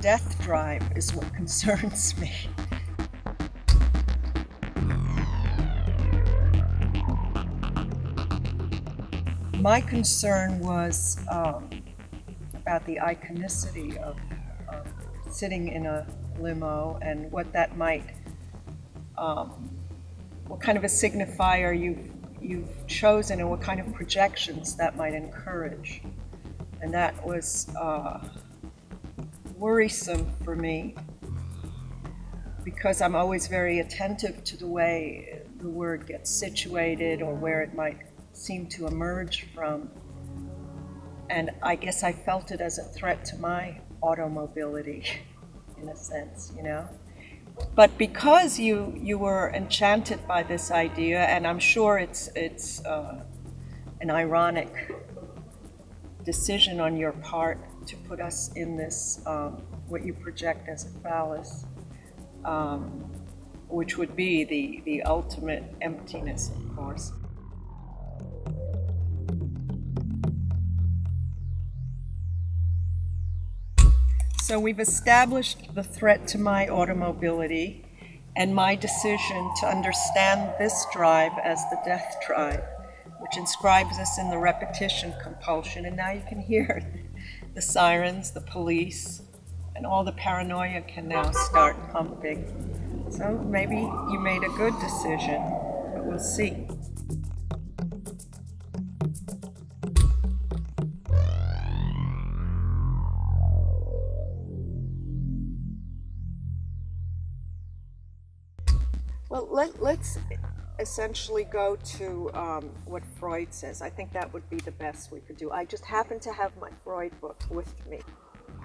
death drive is what concerns me. My concern was about the iconicity of sitting in a limo and what that might, what kind of a signifier you've chosen and what kind of projections that might encourage. And that was worrisome for me because I'm always very attentive to the way the word gets situated or where it might seem to emerge from. And I guess I felt it as a threat to my automobility, in a sense, you know. But because you were enchanted by this idea, and I'm sure it's an ironic decision on your part to put us in this, what you project as a phallus, which would be the ultimate emptiness, of course. So we've established the threat to my automobility and my decision to understand this drive as the death drive, which inscribes us in the repetition compulsion. And now you can hear the sirens, the police, and all the paranoia can now start pumping. So maybe you made a good decision, but we'll see. Well, let's essentially go to what Freud says. I think that would be the best we could do. I just happen to have my Freud book with me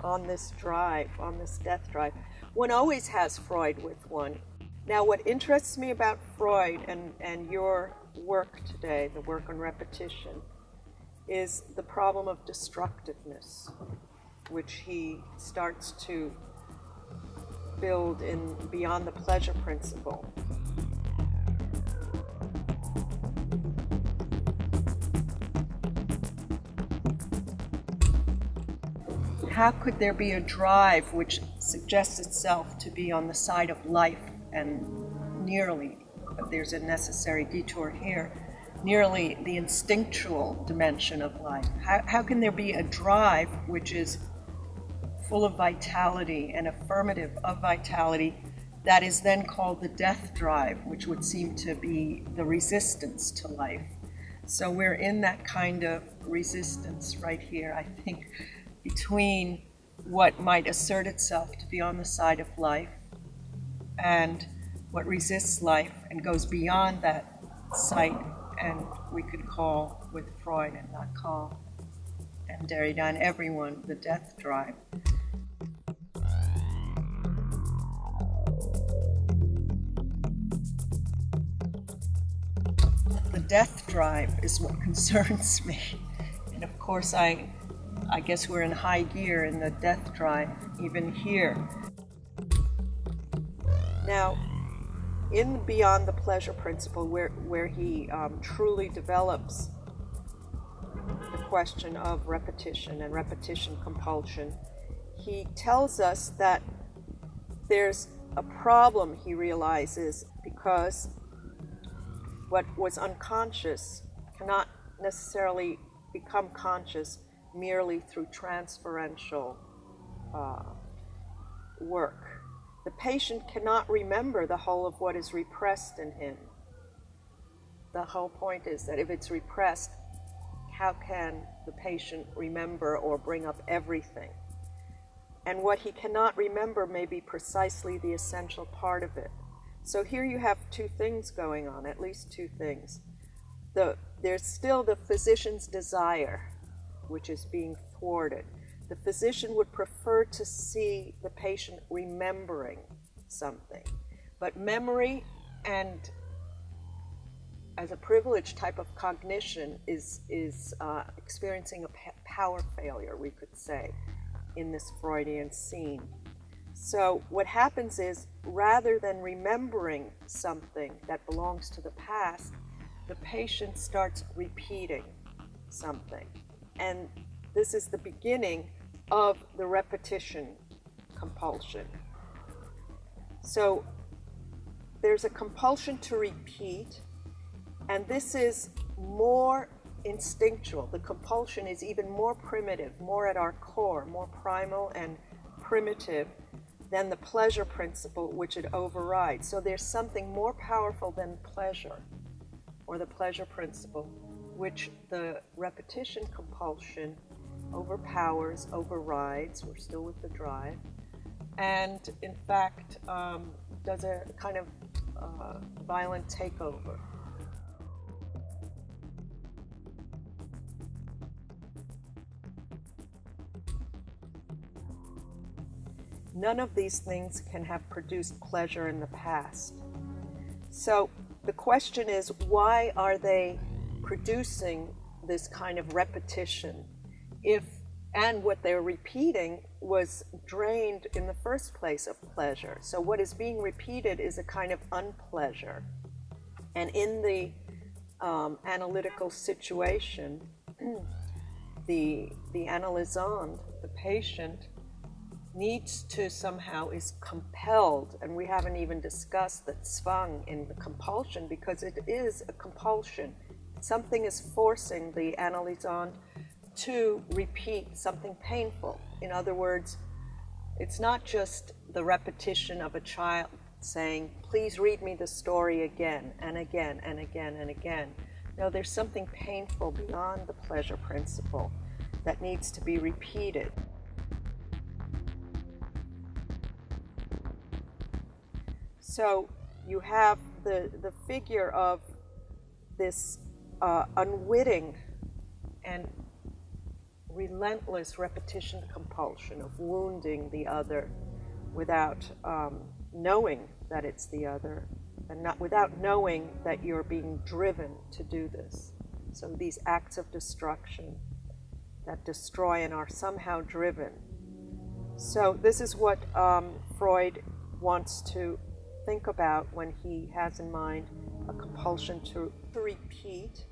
on this drive, on this death drive. One always has Freud with one. Now, what interests me about Freud and your work today, the work on repetition, is the problem of destructiveness, which he starts to build in Beyond the Pleasure Principle. How could there be a drive which suggests itself to be on the side of life and nearly, but there's a necessary detour here, nearly the instinctual dimension of life? How can there be a drive which is full of vitality and affirmative of vitality that is then called the death drive, which would seem to be the resistance to life? So we're in that kind of resistance right here, I think, between what might assert itself to be on the side of life and what resists life and goes beyond that sight, and we could call with Freud and Lacan and Derrida and everyone the death drive. The death drive is what concerns me. And of course, I guess we're in high gear in the death drive, even here. Now, in Beyond the Pleasure Principle, where he truly develops the question of repetition and repetition compulsion, he tells us that there's a problem, he realizes, because what was unconscious cannot necessarily become conscious merely through transferential work. The patient cannot remember the whole of what is repressed in him. The whole point is that if it's repressed, how can the patient remember or bring up everything? And what he cannot remember may be precisely the essential part of it. So here you have two things going on, at least two things. There's still the physician's desire, which is being thwarted. The physician would prefer to see the patient remembering something. But memory, and as a privileged type of cognition, is experiencing a power failure, we could say, in this Freudian scene. So what happens is, rather than remembering something that belongs to the past, the patient starts repeating something. And this is the beginning of the repetition compulsion. So there's a compulsion to repeat, and this is more instinctual. The compulsion is even more primitive, more at our core, more primal and primitive than the pleasure principle, which it overrides. So there's something more powerful than pleasure, or the pleasure principle, which the repetition compulsion overpowers, overrides. We're still with the drive, and in fact does a kind of violent takeover. None of these things can have produced pleasure in the past. So the question is, why are they producing this kind of repetition and what they're repeating was drained in the first place of pleasure? So what is being repeated is a kind of unpleasure. And in the analytical situation, the analysand, the patient, needs to somehow, is compelled, and we haven't even discussed the zwang in the compulsion, because it is a compulsion. Something is forcing the analysand to repeat something painful. In other words, it's not just the repetition of a child saying, please read me the story again and again and again and again. No, there's something painful beyond the pleasure principle that needs to be repeated. So you have the figure of this unwitting and relentless repetition compulsion of wounding the other without knowing that it's the other, and not without knowing that you're being driven to do this. So these acts of destruction that destroy and are somehow driven. So this is what Freud wants to think about when he has in mind a compulsion to repeat.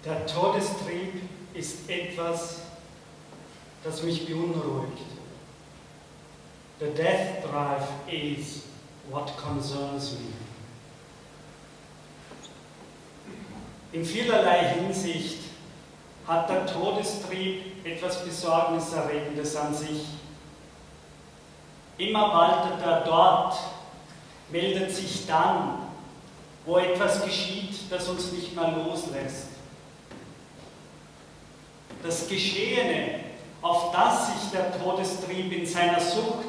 Der Todestrieb ist etwas, das mich beunruhigt. The death drive is what concerns me. In vielerlei Hinsicht hat der Todestrieb etwas Besorgniserregendes an sich. Immer waltet er dort, meldet sich dann, wo etwas geschieht, das uns nicht mehr loslässt. Das Geschehene, auf das sich der Todestrieb in seiner Sucht,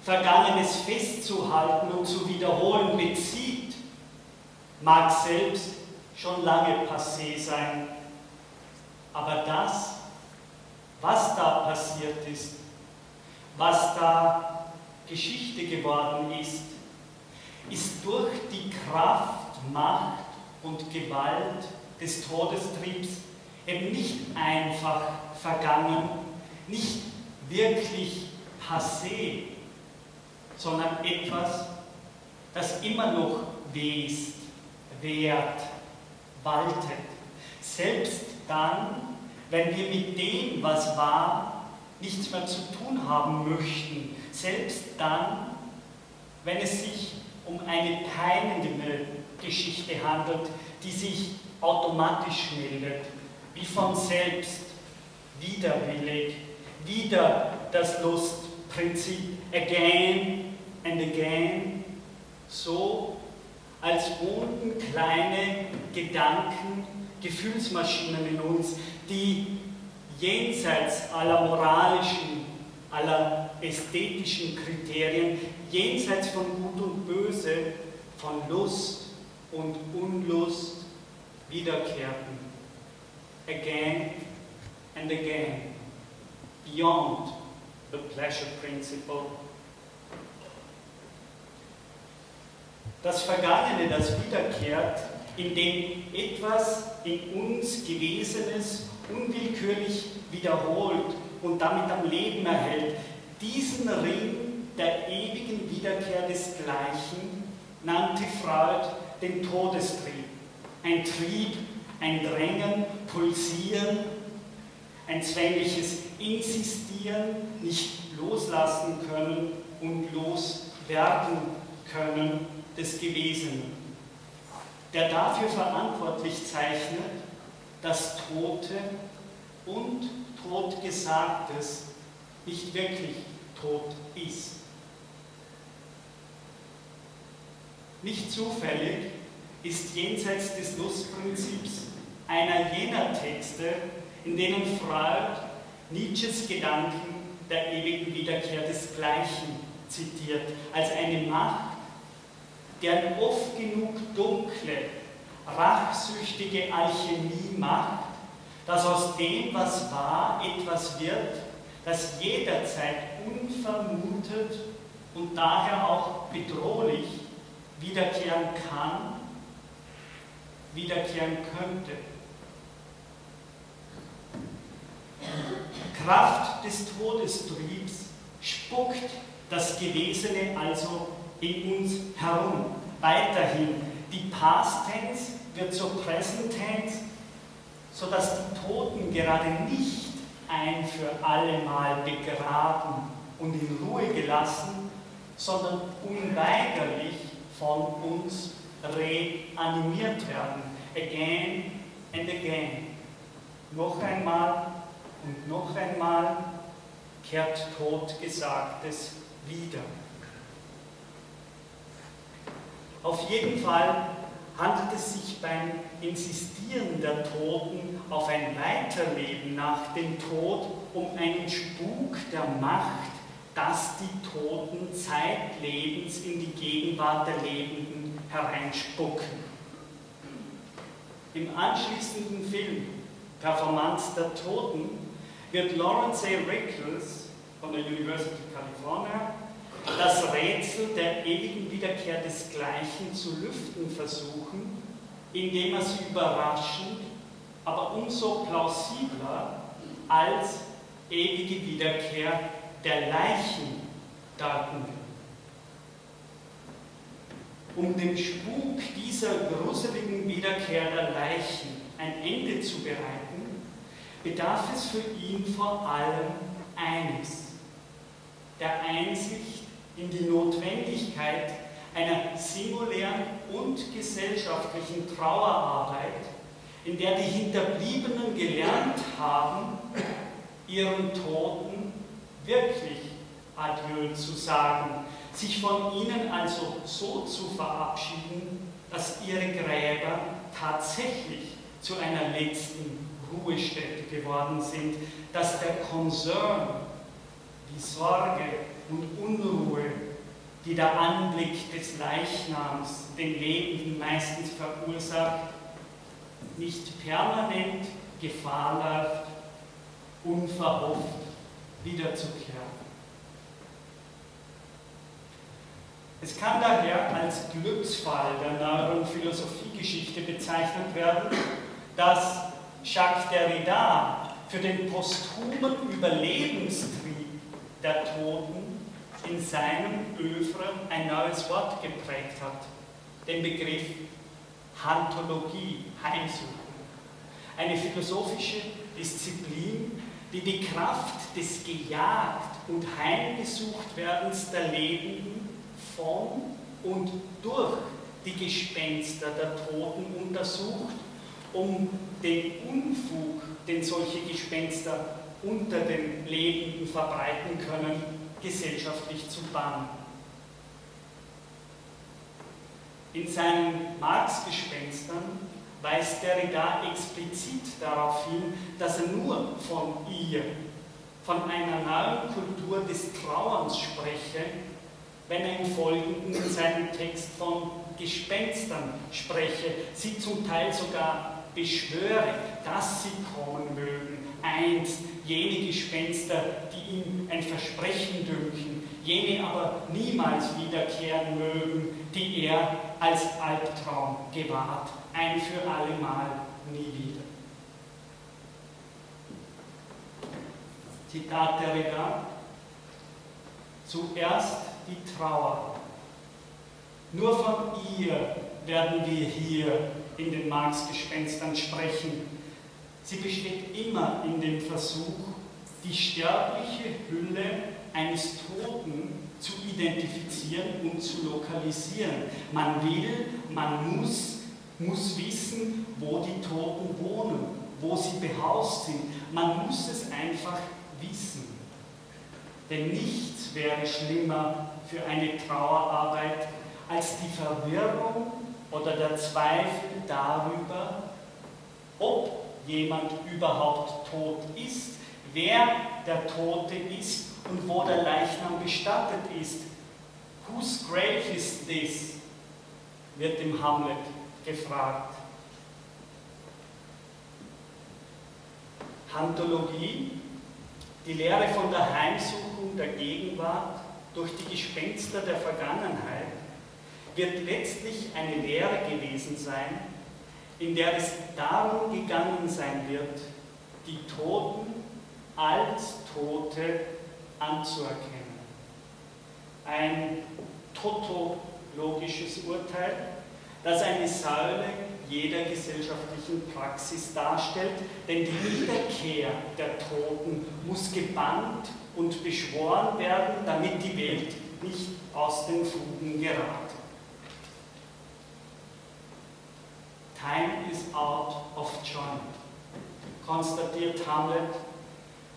Vergangenes festzuhalten und zu wiederholen bezieht, mag selbst schon lange passé sein. Aber das, was da passiert ist, was da Geschichte geworden ist, ist durch die Kraft, Macht und Gewalt des Todestriebs eben nicht einfach vergangen, nicht wirklich passé, sondern etwas, das immer noch west, währt, waltet. Selbst dann, wenn wir mit dem, was war, nichts mehr zu tun haben möchten. Selbst dann, wenn es sich um eine teilnehmende Geschichte handelt, die sich automatisch meldet, wie von selbst, widerwillig, wieder das Lustprinzip, again and again, so als wohnten kleine Gedanken, Gefühlsmaschinen in uns, die jenseits aller moralischen, aller ästhetischen Kriterien, jenseits von Gut und Böse, von Lust und Unlust wiederkehrten. Again and again, beyond the pleasure principle. Das Vergangene, das wiederkehrt, indem etwas in uns Gewesenes unwillkürlich wiederholt und damit am Leben erhält, diesen Ring der ewigen Wiederkehr desgleichen nannte Freud den Todestrieb. Ein Trieb, ein Drängen, Pulsieren, ein zwängliches Insistieren, nicht loslassen können und loswerden können des Gewesenen, der dafür verantwortlich zeichnet, dass Tote und Totgesagtes nicht wirklich tot ist. Nicht zufällig ist jenseits des Lustprinzips einer jener Texte, in denen Freud Nietzsches Gedanken der ewigen Wiederkehr desgleichen zitiert, als eine Macht, deren oft genug dunkle, rachsüchtige Alchemie macht, dass aus dem, was war, etwas wird, das jederzeit unvermutet und daher auch bedrohlich wiederkehren kann, wiederkehren könnte. Kraft des Todestriebs spuckt das Gewesene also in uns herum. Weiterhin, die Past Tense wird zur Present Tense, sodass die Toten gerade nicht ein für allemal begraben und in Ruhe gelassen, sondern unweigerlich von uns reanimiert werden. Again and again. Noch einmal und noch einmal kehrt Totgesagtes wieder. Auf jeden Fall handelt es sich beim Insistieren der Toten auf ein Weiterleben nach dem Tod um einen Spuk der Macht, dass die Toten zeitlebens in die Gegenwart der Lebenden hereinspucken. Im anschließenden Film Performanz der Toten wird Lawrence A. Rickles von der University of California das Rätsel der ewigen Wiederkehr desgleichen zu lüften versuchen, indem er sie überraschend, aber umso plausibler als ewige Wiederkehr der Leichen deuten will. Um dem Spuk dieser gruseligen Wiederkehr der Leichen ein Ende zu bereiten, bedarf es für ihn vor allem eines: der Einsicht in die Notwendigkeit einer singulären und gesellschaftlichen Trauerarbeit, in der die Hinterbliebenen gelernt haben, ihren Toten wirklich Adieu zu sagen, sich von ihnen also so zu verabschieden, dass ihre Gräber tatsächlich zu einer letzten Ruhestätte geworden sind, dass der Concern, die Sorge und Unruhe, die der Anblick des Leichnams den Lebenden meistens verursacht, nicht permanent Gefahr läuft, unverhofft wiederzukehren. Es kann daher als Glücksfall der neueren Philosophiegeschichte bezeichnet werden, dass Jacques Derrida für den posthumen Überlebenstrieb der Toten in seinem Œuvre ein neues Wort geprägt hat, den Begriff Hantologie, Heimsuchen. Eine philosophische Disziplin, die die Kraft des gejagt und heimgesucht werdens der Lebenden von und durch die Gespenster der Toten untersucht, um den Unfug, den solche Gespenster unter den Lebenden verbreiten können, gesellschaftlich zu bannen. In seinen Marx-Gespenstern weist Derrida explizit darauf hin, dass er nur von ihr, von einer neuen Kultur des Trauerns spreche, wenn er im Folgenden in seinem Text von Gespenstern spreche, sie zum Teil sogar beschwöre, dass sie kommen mögen, einst jene Gespenster, die ihm ein Versprechen dünken, jene aber niemals wiederkehren mögen, die er als Albtraum gewahrt, ein für allemal nie wieder. Zitat der Reda: Zuerst die Trauer. Nur von ihr werden wir hier in den Marx-Gespenstern sprechen. Sie besteht immer in dem Versuch, die sterbliche Hülle eines Toten zu identifizieren und zu lokalisieren. Man will, man muss wissen, wo die Toten wohnen, wo sie behaust sind. Man muss es einfach wissen. Denn nichts wäre schlimmer für eine Trauerarbeit als die Verwirrung oder der Zweifel darüber, ob jemand überhaupt tot ist, wer der Tote ist und wo der Leichnam bestattet ist. Whose grave is this? Wird im Hamlet gefragt. Hantologie, die Lehre von der Heimsuchung der Gegenwart durch die Gespenster der Vergangenheit, wird letztlich eine Lehre gewesen sein, in der es darum gegangen sein wird, die Toten als Tote anzuerkennen. Ein tautologisches Urteil, das eine Säule jeder gesellschaftlichen Praxis darstellt, denn die Wiederkehr der Toten muss gebannt und beschworen werden, damit die Welt nicht aus den Fugen gerät. Time is out of joint, konstatiert Hamlet,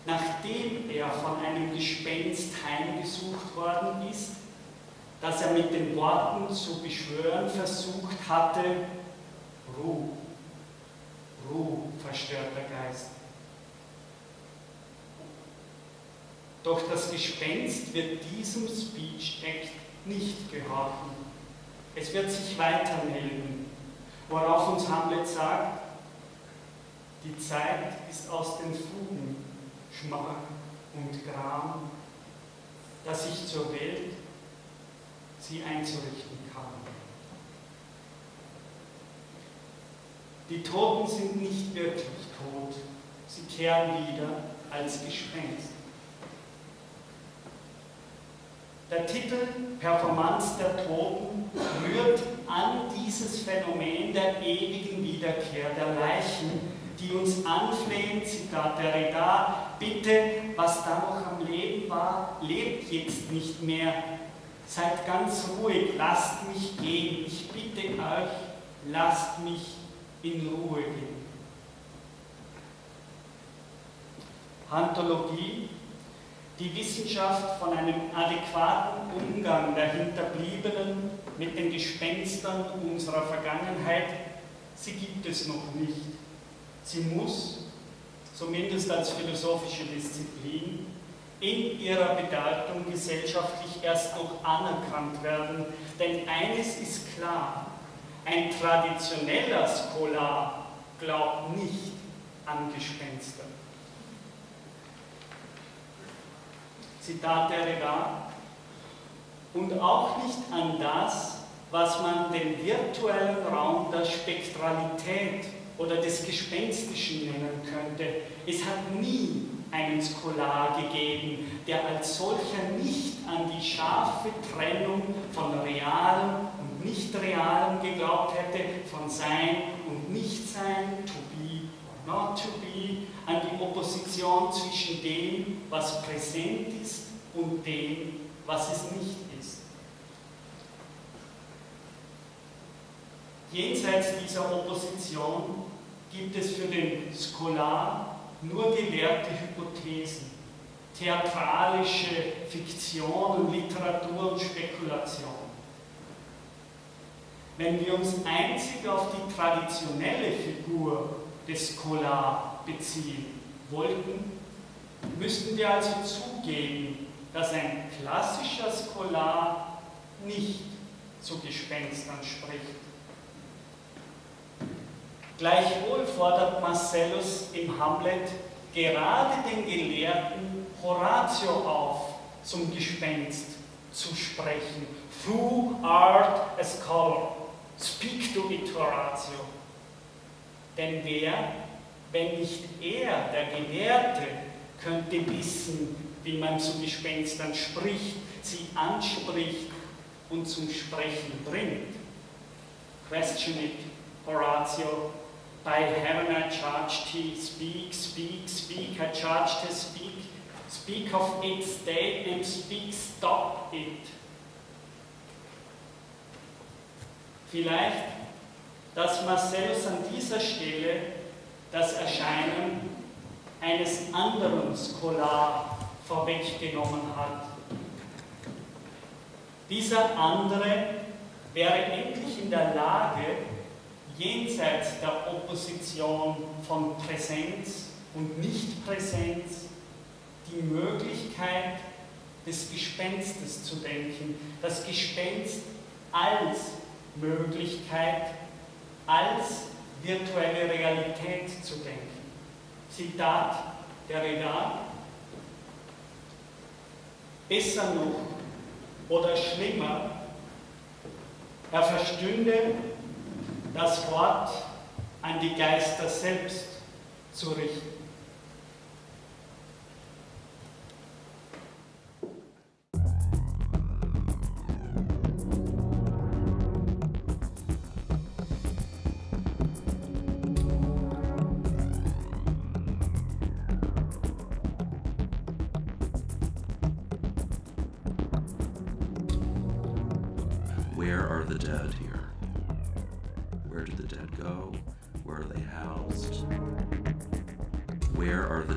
nachdem er von einem Gespenst heimgesucht worden ist, das er mit den Worten zu beschwören versucht hatte: Ruh, Ruh, verstörter Geist. Doch das Gespenst wird diesem Speech Act nicht gehorchen. Es wird sich weiter melden, worauf uns Hamlet sagt: Die Zeit ist aus den Fugen, Schmach und Gram, dass ich zur Welt sie einzurichten kann. Die Toten sind nicht wirklich tot, sie kehren wieder als Gespenst. Der Titel Performanz der Toten rührt an dieses Phänomen der ewigen Wiederkehr der Leichen, die uns anflehen, Zitat der Reda: Bitte, was da noch am Leben war, lebt jetzt nicht mehr. Seid ganz ruhig, lasst mich gehen. Ich bitte euch, lasst mich in Ruhe gehen. Hantologie, die Wissenschaft von einem adäquaten Umgang der Hinterbliebenen mit den Gespenstern unserer Vergangenheit, sie gibt es noch nicht. Sie muss, zumindest als philosophische Disziplin, in ihrer Bedeutung gesellschaftlich erst noch anerkannt werden. Denn eines ist klar: Ein traditioneller Scholar glaubt nicht an Gespenster. Zitat der Reda: Und auch nicht an das, was man den virtuellen Raum der Spektralität oder des Gespenstischen nennen könnte. Es hat nie einen Scholar gegeben, der als solcher nicht an die scharfe Trennung von Realem und Nicht-Realem geglaubt hätte, von Sein und Nichtsein, to be or not to be, an die Opposition zwischen dem, was präsent ist, und dem, was es nicht ist. Jenseits dieser Opposition gibt es für den Scholar nur gelehrte Hypothesen, theatralische Fiktion, Literatur und Spekulation. Wenn wir uns einzig auf die traditionelle Figur des Scholar beziehen wollten, müssten wir also zugeben, dass ein klassischer Scholar nicht zu Gespenstern spricht. Gleichwohl fordert Marcellus im Hamlet gerade den Gelehrten Horatio auf, zum Gespenst zu sprechen. Thou art a scholar, speak to it, Horatio. Denn wer, wenn nicht er, der Gelehrte, könnte wissen, wie man zu Gespenstern spricht, sie anspricht und zum Sprechen bringt? Question it, Horatio. By heaven I charge thee, speak, speak, speak, I charge thee, speak, speak of it, stay and speak, stop it. Vielleicht, dass Marcellus an dieser Stelle das Erscheinen eines anderen Scholar vorweggenommen hat. Dieser andere wäre endlich in der Lage, jenseits der Opposition von Präsenz und Nichtpräsenz die Möglichkeit des Gespenstes zu denken, das Gespenst als Möglichkeit, als virtuelle Realität zu denken. Zitat Derrida: Besser noch oder schlimmer, er verstünde, das Wort an die Geister selbst zu richten. Where are the dead here? Where did the dead go? Where are they housed? Where are the